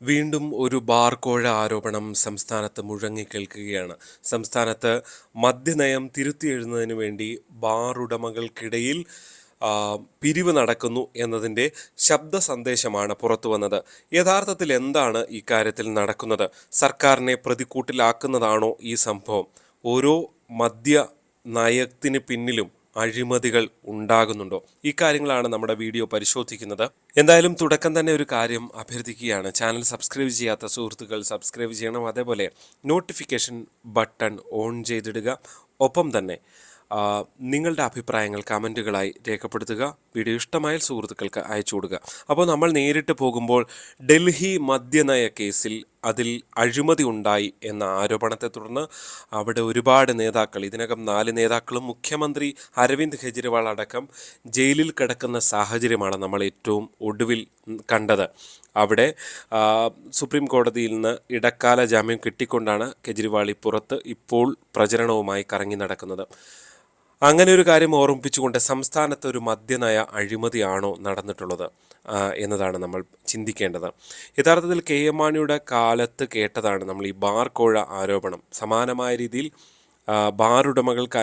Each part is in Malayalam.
വീണ്ടും ഒരു ബാർകോഴ ആരോപണം സംസ്ഥാനത്ത് മുഴങ്ങിക്കേൾക്കുകയാണ്. സംസ്ഥാനത്ത് മദ്യനയം തിരുത്തിയെഴുതുന്നതിന് വേണ്ടി ബാർ ഉടമകൾക്കിടയിൽ പിരിവ് നടക്കുന്നു എന്നതിൻ്റെ ശബ്ദ സന്ദേശമാണ് പുറത്തു വന്നത്. യഥാർത്ഥത്തിൽ എന്താണ് ഇക്കാര്യത്തിൽ നടക്കുന്നത്? സർക്കാരിനെ പ്രതിക്കൂട്ടിലാക്കുന്നതാണോ ഈ സംഭവം? ഓരോ മദ്യ നയത്തിന് പിന്നിലും അഴിമതികൾ ഉണ്ടാകുന്നുണ്ടോ? ഈ കാര്യങ്ങളാണ് നമ്മുടെ വീഡിയോ പരിശോധിക്കുന്നത്. എന്തായാലും തുടക്കം തന്നെ ഒരു കാര്യം അഭ്യർത്ഥിക്കുകയാണ്. ചാനൽ സബ്സ്ക്രൈബ് ചെയ്യാത്ത സുഹൃത്തുക്കൾ സബ്സ്ക്രൈബ് ചെയ്യണം. അതേപോലെ നോട്ടിഫിക്കേഷൻ ബട്ടൺ ഓൺ ചെയ്തിടുക. ഒപ്പം തന്നെ നിങ്ങളുടെ അഭിപ്രായങ്ങൾ കമൻറ്റുകളായി രേഖപ്പെടുത്തുക. വീഡിയോ ഇഷ്ടമായാൽ സുഹൃത്തുക്കൾക്ക് അയച്ചു കൊടുക്കുക. അപ്പോൾ നമ്മൾ നേരിട്ട് പോകുമ്പോൾ ഡൽഹി മദ്യനയ കേസിൽ അതിൽ അഴിമതി ഉണ്ടായി എന്ന ആരോപണത്തെ തുടർന്ന് അവിടെ ഒരുപാട് നേതാക്കൾ, ഇതിനകം 4 നേതാക്കളും മുഖ്യമന്ത്രി അരവിന്ദ് കെജ്രിവാൾ അടക്കം ജയിലിൽ കിടക്കുന്ന സാഹചര്യമാണ് നമ്മൾ ഏറ്റവും ഒടുവിൽ കണ്ടത്. അവിടെ സുപ്രീം കോടതിയിൽ നിന്ന് ഇടക്കാല ജാമ്യം കിട്ടിക്കൊണ്ടാണ് കെജ്രിവാൾ പുറത്ത് ഇപ്പോൾ പ്രചരണവുമായി കറങ്ങി നടക്കുന്നത്. അങ്ങനെ ഒരു കാര്യം ഓർമ്മിപ്പിച്ചുകൊണ്ട് സംസ്ഥാനത്ത് ഒരു മദ്യനയ അഴിമതിയാണോ നടന്നിട്ടുള്ളത് എന്നതാണ് നമ്മൾ ചിന്തിക്കേണ്ടത്. യഥാർത്ഥത്തിൽ കെ എം മാണിയുടെ കാലത്ത് കേട്ടതാണ് നമ്മൾ ഈ ബാർ കോഴ ആരോപണം. സമാനമായ രീതിയിൽ ബാർ ഉടമകൾക്ക്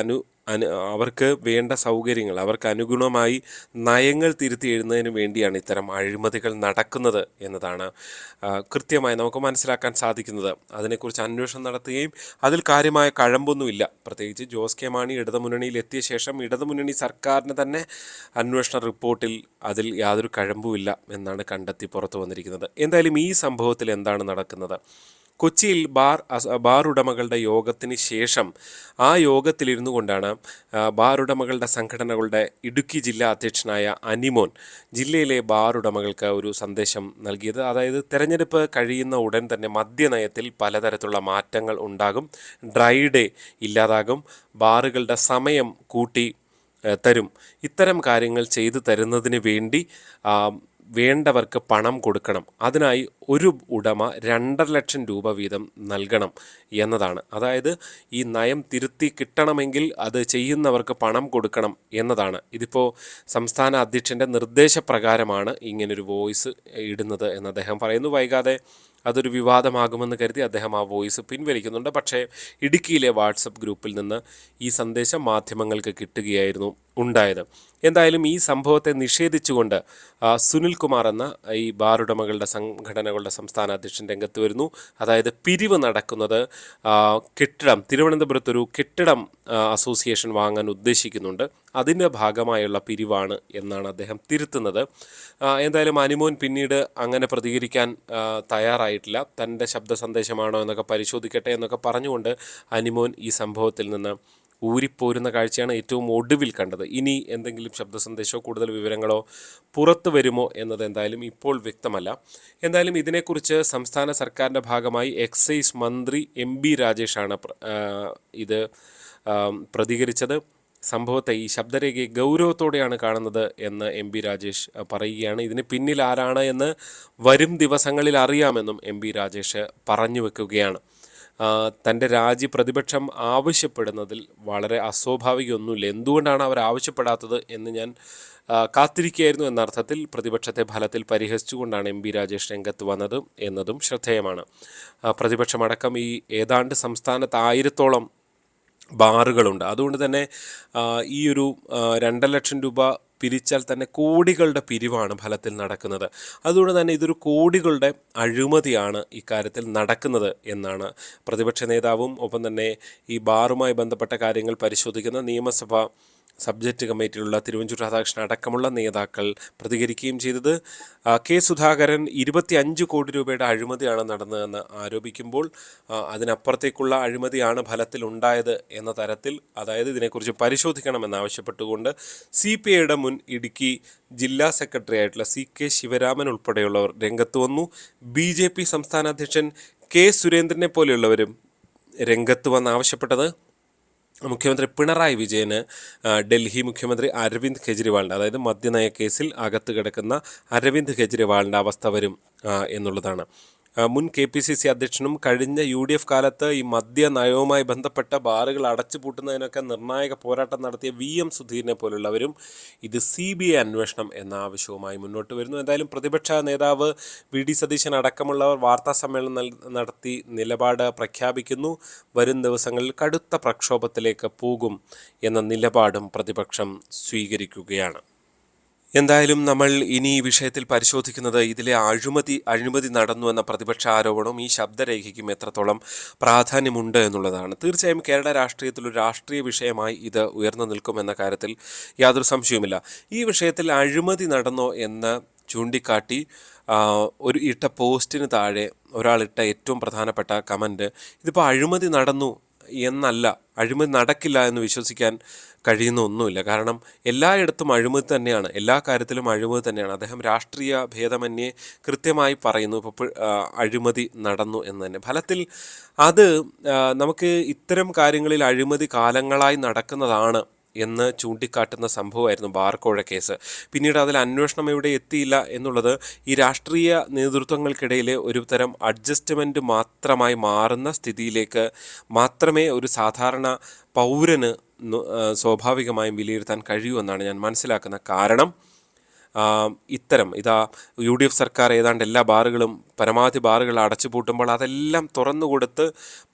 അവർക്ക് വേണ്ട സൗകര്യങ്ങൾ, അവർക്ക് അനുഗുണമായി നയങ്ങൾ തിരുത്തി എഴുതുന്നതിന് വേണ്ടിയാണ് ഇത്തരം അഴിമതികൾ നടക്കുന്നത് എന്നതാണ് കൃത്യമായി നമുക്ക് മനസ്സിലാക്കാൻ സാധിക്കുന്നത്. അതിനെക്കുറിച്ച് അന്വേഷണം നടത്തുകയും അതിൽ കാര്യമായ കഴമ്പൊന്നുമില്ല. പ്രത്യേകിച്ച് ജോസ് കെ മാണി ഇടതുമുന്നണിയിൽ എത്തിയ ശേഷം ഇടതുമുന്നണി സർക്കാരിന് തന്നെ അന്വേഷണ റിപ്പോർട്ടിൽ അതിൽ യാതൊരു കഴമ്പുമില്ല എന്നാണ് കണ്ടെത്തി പുറത്തു വന്നിരിക്കുന്നത്. എന്തായാലും ഈ സംഭവത്തിൽ എന്താണ് നടക്കുന്നത്? കൊച്ചിയിൽ ബാർ ഉടമകളുടെ യോഗത്തിന് ശേഷം ആ യോഗത്തിലിരുന്നു കൊണ്ടാണ് ബാർ ഉടമകളുടെ സംഘടനകളുടെ ഇടുക്കി ജില്ലാ അധ്യക്ഷനായ അനിമോൻ ജില്ലയിലെ ബാർ ഉടമകൾക്ക് ഒരു സന്ദേശം നൽകിയത്. അതായത് തെരഞ്ഞെടുപ്പ് കഴിയുന്ന ഉടൻ തന്നെ മദ്യനയത്തിൽ പലതരത്തിലുള്ള മാറ്റങ്ങൾ ഉണ്ടാകും, ഡ്രൈ ഡേ ഇല്ലാതാകും, ബാറുകളുടെ സമയം കൂട്ടി തരും. ഇത്തരം കാര്യങ്ങൾ ചെയ്തു തരുന്നതിന് വേണ്ടി വേണ്ടവർക്ക് പണം കൊടുക്കണം. അതിനായി ഒരു ഉടമ 2.5 ലക്ഷം രൂപ വീതം നൽകണം എന്നതാണ്. അതായത് ഈ നയം തിരുത്തി കിട്ടണമെങ്കിൽ അത് ചെയ്യുന്നവർക്ക് പണം കൊടുക്കണം എന്നതാണ്. ഇതിപ്പോൾ സംസ്ഥാന അധ്യക്ഷൻ്റെ നിർദ്ദേശപ്രകാരമാണ് ഇങ്ങനൊരു വോയിസ് ഇടുന്നത് എന്ന് അദ്ദേഹം പറയുന്നു. വൈകാതെ അതൊരു വിവാദമാകുമെന്ന് കരുതി അദ്ദേഹം ആ വോയിസ് പിൻവലിക്കുന്നുണ്ട്. പക്ഷേ ഇടുക്കിയിലെ വാട്സപ്പ് ഗ്രൂപ്പിൽ നിന്ന് ഈ സന്ദേശം മാധ്യമങ്ങൾക്ക് കിട്ടുകയായിരുന്നു ഉണ്ടായത്. എന്തായാലും ഈ സംഭവത്തെ നിഷേധിച്ചുകൊണ്ട് സുനിൽകുമാർ എന്ന ഈ ബാർ ഉടമകളുടെ സംഘടനകളുടെ സംസ്ഥാന അധ്യക്ഷൻ രംഗത്ത് വരുന്നു. അതായത് പിരിവ് നടക്കുന്നത് തിരുവനന്തപുരത്തൊരു കെട്ടിടം അസോസിയേഷൻ വാങ്ങാൻ ഉദ്ദേശിക്കുന്നുണ്ട്, അതിൻ്റെ ഭാഗമായുള്ള പിരിവാണ് എന്നാണ് അദ്ദേഹം തിരുത്തുന്നത്. എന്തായാലും അനിമോൻ പിന്നീട് അങ്ങനെ പ്രതികരിക്കാൻ തയ്യാറായിട്ടില്ല. തൻ്റെ ശബ്ദ സന്ദേശമാണോ എന്നൊക്കെ പരിശോധിക്കട്ടെ എന്നൊക്കെ പറഞ്ഞുകൊണ്ട് അനിമോൻ ഈ സംഭവത്തിൽ നിന്ന് ഊരിപ്പോരുന്ന കാഴ്ചയാണ് ഏറ്റവും ഒടുവിൽ കണ്ടത്. ഇനി എന്തെങ്കിലും ശബ്ദ സന്ദേശമോ കൂടുതൽ വിവരങ്ങളോ പുറത്തു വരുമോ എന്നത് എന്തായാലും ഇപ്പോൾ വ്യക്തമല്ല. എന്തായാലും ഇതിനെക്കുറിച്ച് സംസ്ഥാന സർക്കാരിൻ്റെ ഭാഗമായി എക്സൈസ് മന്ത്രി MB രാജേഷാണ് ഇത് പ്രതികരിച്ചത്. സംഭവത്തെ, ഈ ശബ്ദരേഖയെ ഗൗരവത്തോടെയാണ് കാണുന്നത് എന്ന് MB രാജേഷ് പറയുകയാണ്. ഇതിന് പിന്നിൽ ആരാണ് എന്ന് വരും ദിവസങ്ങളിൽ അറിയാമെന്നും MB രാജേഷ് പറഞ്ഞു വെക്കുകയാണ്. തൻ്റെ രാജി പ്രതിപക്ഷം ആവശ്യപ്പെടുന്നതിൽ വളരെ അസ്വാഭാവികമൊന്നുമില്ല. എന്തുകൊണ്ടാണ് അവർ ആവശ്യപ്പെടാത്തത് എന്ന് ഞാൻ കാത്തിരിക്കുകയായിരുന്നു എന്നർത്ഥത്തിൽ പ്രതിപക്ഷത്തെ ഫലത്തിൽ പരിഹസിച്ചുകൊണ്ടാണ് MB രാജേഷ് രംഗത്ത് വന്നത് എന്നതും ശ്രദ്ധേയമാണ്. പ്രതിപക്ഷമടക്കം ഈ ഏതാണ്ട് സംസ്ഥാനത്ത് 1000-ഓളം ബാറുകളുണ്ട്. അതുകൊണ്ട് തന്നെ ഈ ഒരു 2 ലക്ഷം രൂപ പിരിച്ചാൽ തന്നെ കോടികളുടെ പിരിവാണ് ഫലത്തിൽ നടക്കുന്നത്. അതുകൊണ്ട് തന്നെ ഇതൊരു കോടികളുടെ അഴിമതിയാണ് ഇക്കാര്യത്തിൽ നടക്കുന്നത് എന്നാണ് പ്രതിപക്ഷ നേതാവും ഒപ്പം തന്നെ ഈ ബാറുമായി ബന്ധപ്പെട്ട കാര്യങ്ങൾ പരിശോധിക്കുന്ന നിയമസഭ സബ്ജക്റ്റ് കമ്മിറ്റിയിലുള്ള തിരുവഞ്ചൂർ രാധാകൃഷ്ണൻ അടക്കമുള്ള നേതാക്കൾ പ്രതികരിക്കുകയും ചെയ്തത്. കെ സുധാകരൻ 25 കോടി രൂപയുടെ അഴിമതിയാണ് നടന്നതെന്ന് ആരോപിക്കുമ്പോൾ അതിനപ്പുറത്തേക്കുള്ള അഴിമതിയാണ് ഫലത്തിലുണ്ടായത് എന്ന തരത്തിൽ, അതായത് ഇതിനെക്കുറിച്ച് പരിശോധിക്കണമെന്നാവശ്യപ്പെട്ടുകൊണ്ട് CPIയുടെ മുൻ ഇടുക്കി ജില്ലാ സെക്രട്ടറി ആയിട്ടുള്ള CK ശിവരാമൻ ഉൾപ്പെടെയുള്ളവർ രംഗത്ത് വന്നു. BJP സംസ്ഥാന അധ്യക്ഷൻ K സുരേന്ദ്രനെ പോലെയുള്ളവരും രംഗത്ത് വന്ന് ആവശ്യപ്പെട്ടത് മുഖ്യമന്ത്രി പിണറായി വിജയന് ഡൽഹി മുഖ്യമന്ത്രി അരവിന്ദ് കെജ്രിവാളിൻ്റെ, അതായത് മദ്യനയ കേസിൽ അകത്ത് കിടക്കുന്ന അരവിന്ദ് കെജ്രിവാളിൻ്റെ അവസ്ഥ വരും എന്നുള്ളതാണ്. മുൻ KPCC അധ്യക്ഷനും കഴിഞ്ഞ UDF കാലത്ത് ഈ മദ്യ നയവുമായി ബന്ധപ്പെട്ട ബാറുകൾ അടച്ചുപൂട്ടുന്നതിനൊക്കെ നിർണായക പോരാട്ടം നടത്തിയ VM സുധീറിനെ പോലുള്ളവരും ഇത് CBI അന്വേഷണം എന്ന ആവശ്യവുമായി മുന്നോട്ട് വരുന്നു. എന്തായാലും പ്രതിപക്ഷ നേതാവ് VD സതീശൻ അടക്കമുള്ളവർ വാർത്താ സമ്മേളനം നടത്തി നിലപാട് പ്രഖ്യാപിക്കുന്നു. വരും ദിവസങ്ങളിൽ കടുത്ത പ്രക്ഷോഭത്തിലേക്ക് പോകും എന്ന നിലപാടും പ്രതിപക്ഷം സ്വീകരിക്കുകയാണ്. എന്തായാലും നമ്മൾ ഇനി ഈ വിഷയത്തിൽ പരിശോധിക്കുന്നത് ഇതിലെ അഴിമതി നടന്നു എന്ന പ്രതിപക്ഷ ആരോപണവും ഈ ശബ്ദരേഖയ്ക്കും എത്രത്തോളം പ്രാധാന്യമുണ്ട് എന്നുള്ളതാണ്. തീർച്ചയായും കേരള രാഷ്ട്രീയത്തിൽ ഒരു രാഷ്ട്രീയ വിഷയമായി ഇത് ഉയർന്നു നിൽക്കുമെന്ന കാര്യത്തിൽ യാതൊരു സംശയവുമില്ല. ഈ വിഷയത്തിൽ അഴിമതി നടന്നോ എന്ന് ചൂണ്ടിക്കാട്ടി ഒരു ഇട്ട പോസ്റ്റിന് താഴെ ഒരാളിട്ട ഏറ്റവും പ്രധാനപ്പെട്ട കമൻറ്റ്, ഇതിപ്പോൾ അഴിമതി നടന്നു എന്നല്ല, അഴിമതി നടക്കില്ല എന്ന് വിശ്വസിക്കാൻ കഴിയുന്ന ഒന്നുമില്ല. കാരണം എല്ലായിടത്തും അഴിമതി തന്നെയാണ്, എല്ലാ കാര്യത്തിലും അഴിമതി തന്നെയാണ്. അദ്ദേഹം രാഷ്ട്രീയ ഭേദമന്യേ കൃത്യമായി പറയുന്നു ഇപ്പോൾ അഴിമതി നടന്നു എന്ന് തന്നെ. ഫലത്തിൽ അത് നമുക്ക് ഇത്തരം കാര്യങ്ങളിൽ അഴിമതി കാലങ്ങളായി നടക്കുന്നതാണ് എന്ന് ചൂണ്ടിക്കാട്ടുന്ന സംഭവമായിരുന്നു ബാർക്കോഴ കേസ്. പിന്നീട് അതിൽ അന്വേഷണം എവിടെ എത്തിയില്ല എന്നുള്ളത് ഈ രാഷ്ട്രീയ നേതൃത്വങ്ങൾക്കിടയിലെ ഒരു തരം അഡ്ജസ്റ്റ്മെൻറ്റ് മാത്രമായി മാറുന്ന സ്ഥിതിയിലേക്ക് മാത്രമേ ഒരു സാധാരണ പൗരന് സ്വാഭാവികമായും വിലയിരുത്താൻ കഴിയൂ എന്നാണ് ഞാൻ മനസ്സിലാക്കുന്നത്. കാരണം ഇതാ UDF സർക്കാർ ഏതാണ്ട് എല്ലാ ബാറുകളും പരമാവധി ബാറുകൾ അടച്ചുപൂട്ടുമ്പോൾ അതെല്ലാം തുറന്നുകൊടുത്ത്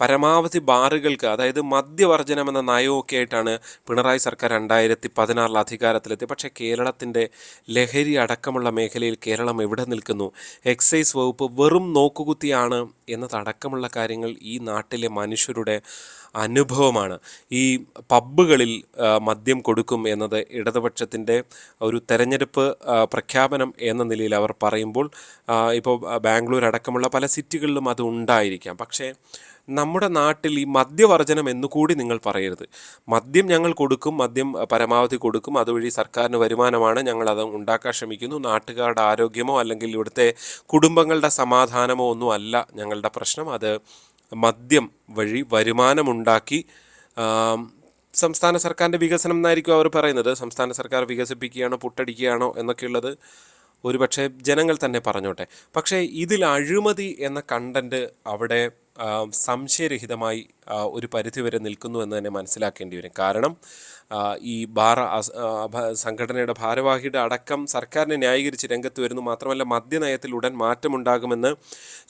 പരമാവധി ബാറുകൾക്ക്, അതായത് മദ്യവർജനം എന്ന നയമൊക്കെ ആയിട്ടാണ് പിണറായി സർക്കാർ 2016 അധികാരത്തിലെത്തി. പക്ഷേ കേരളത്തിൻ്റെ ലഹരി അടക്കമുള്ള മേഖലയിൽ കേരളം എവിടെ നിൽക്കുന്നു? എക്സൈസ് വകുപ്പ് വെറും നോക്കുകുത്തിയാണ് എന്നതടക്കമുള്ള കാര്യങ്ങൾ ഈ നാട്ടിലെ മനുഷ്യരുടെ അനുഭവമാണ്. ഈ പബ്ബുകളിൽ മദ്യം കൊടുക്കും എന്നത് ഇടതുപക്ഷത്തിൻ്റെ ഒരു തെരഞ്ഞെടുപ്പ് പ്രഖ്യാപനം എന്ന നിലയിൽ അവർ പറയുമ്പോൾ ഇപ്പോൾ ബാംഗ്ലൂർ അടക്കമുള്ള പല സിറ്റികളിലും അത് ഉണ്ടായിരിക്കാം. പക്ഷേ നമ്മുടെ നാട്ടിൽ ഈ മദ്യവർജനം എന്നുകൂടി നിങ്ങൾ പറയരുത്. മദ്യം ഞങ്ങൾ കൊടുക്കും, മദ്യം പരമാവധി കൊടുക്കും, അതുവഴി സർക്കാരിന് വരുമാനമാണ്, ഞങ്ങളത് ഉണ്ടാക്കാൻ ശ്രമിക്കുന്നു. നാട്ടുകാരുടെ ആരോഗ്യമോ അല്ലെങ്കിൽ ഇവിടുത്തെ കുടുംബങ്ങളുടെ സമാധാനമോ ഒന്നും അല്ല ഞങ്ങളുടെ പ്രശ്നം. അത് മദ്യം വഴി വരുമാനമുണ്ടാക്കി സംസ്ഥാന സർക്കാരിൻ്റെ വികസനം എന്നായിരിക്കും അവർ പറയുന്നത്. സംസ്ഥാന സർക്കാർ വികസിപ്പിക്കുകയാണോ പുട്ടടിക്കുകയാണോ എന്നൊക്കെയുള്ളത് ഒരുപക്ഷെ ജനങ്ങൾ തന്നെ പറഞ്ഞോട്ടെ. പക്ഷേ ഇതിൽ അഴിമതി എന്ന കണ്ടന്റ് അവിടെ സംശയരഹിതമായി ഒരു പരിധിവരെ നിൽക്കുന്നു എന്ന് തന്നെ മനസ്സിലാക്കേണ്ടി വരും. കാരണം ഈ സംഘടനയുടെ ഭാരവാഹിയുടെ അടക്കം സർക്കാരിനെ ന്യായീകരിച്ച് രംഗത്ത് വരുന്നു. മാത്രമല്ല മദ്യനയത്തിൽ ഉടൻ മാറ്റമുണ്ടാകുമെന്ന്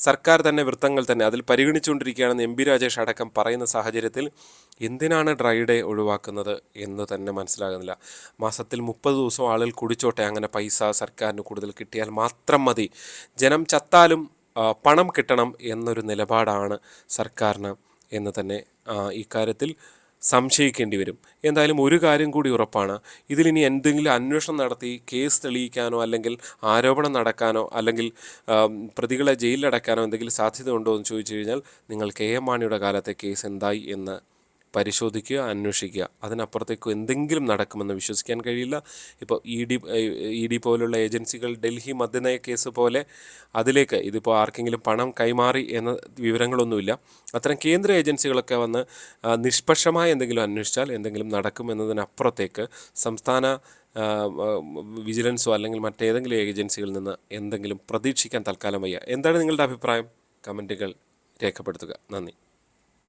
സർക്കാർ തന്നെ വൃത്തങ്ങൾ തന്നെ അതിൽ പരിഗണിച്ചുകൊണ്ടിരിക്കുകയാണെന്ന് MP രാജേഷ് അടക്കം പറയുന്ന സാഹചര്യത്തിൽ എന്തിനാണ് ഡ്രൈ ഡേ ഒഴിവാക്കുന്നത് എന്ന് തന്നെ മനസ്സിലാകുന്നില്ല. മാസത്തിൽ 30 ദിവസം ആളുകൾ കുടിച്ചോട്ടെ, അങ്ങനെ പൈസ സർക്കാരിന് കൂടുതൽ കിട്ടിയാൽ മാത്രം മതി, ജനം ചത്താലും പണം കിട്ടണം എന്നൊരു നിലപാടാണ് സർക്കാരിന് എന്ന് തന്നെ ഇക്കാര്യത്തിൽ സംശയിക്കേണ്ടി വരും. എന്തായാലും ഒരു കാര്യം കൂടി ഉറപ്പാണ്, ഇതിലിനി എന്തെങ്കിലും അന്വേഷണം നടത്തി കേസ് തെളിയിക്കാനോ അല്ലെങ്കിൽ ആരോപണം നടക്കാനോ അല്ലെങ്കിൽ പ്രതികളെ ജയിലിലടക്കാനോ എന്തെങ്കിലും സാധ്യത ഉണ്ടോ എന്ന് ചോദിച്ചു കഴിഞ്ഞാൽ നിങ്ങൾ KM മാണിയുടെ കാലത്തെ കേസ് എന്തായി എന്ന് പരിശോധിക്കുക, അന്വേഷിക്കുക. അതിനപ്പുറത്തേക്ക് എന്തെങ്കിലും നടക്കുമെന്ന് വിശ്വസിക്കാൻ കഴിയില്ല. ഇപ്പോൾ ED പോലുള്ള ഏജൻസികൾ ഡൽഹി മദ്യനയ കേസ് പോലെ അതിലേക്ക് ഇതിപ്പോൾ ആർക്കെങ്കിലും പണം കൈമാറി എന്ന വിവരങ്ങളൊന്നുമില്ല. അത്തരം കേന്ദ്ര ഏജൻസികളൊക്കെ വന്ന് നിഷ്പക്ഷമായി എന്തെങ്കിലും അന്വേഷിച്ചാൽ എന്തെങ്കിലും നടക്കുമെന്നതിനപ്പുറത്തേക്ക് സംസ്ഥാന വിജിലൻസോ അല്ലെങ്കിൽ മറ്റേതെങ്കിലും ഏജൻസികളിൽ നിന്ന് എന്തെങ്കിലും പ്രതീക്ഷിക്കാൻ തൽക്കാലം വയ്യ. എന്താണ് നിങ്ങളുടെ അഭിപ്രായം? കമൻറ്റുകൾ രേഖപ്പെടുത്തുക. നന്ദി.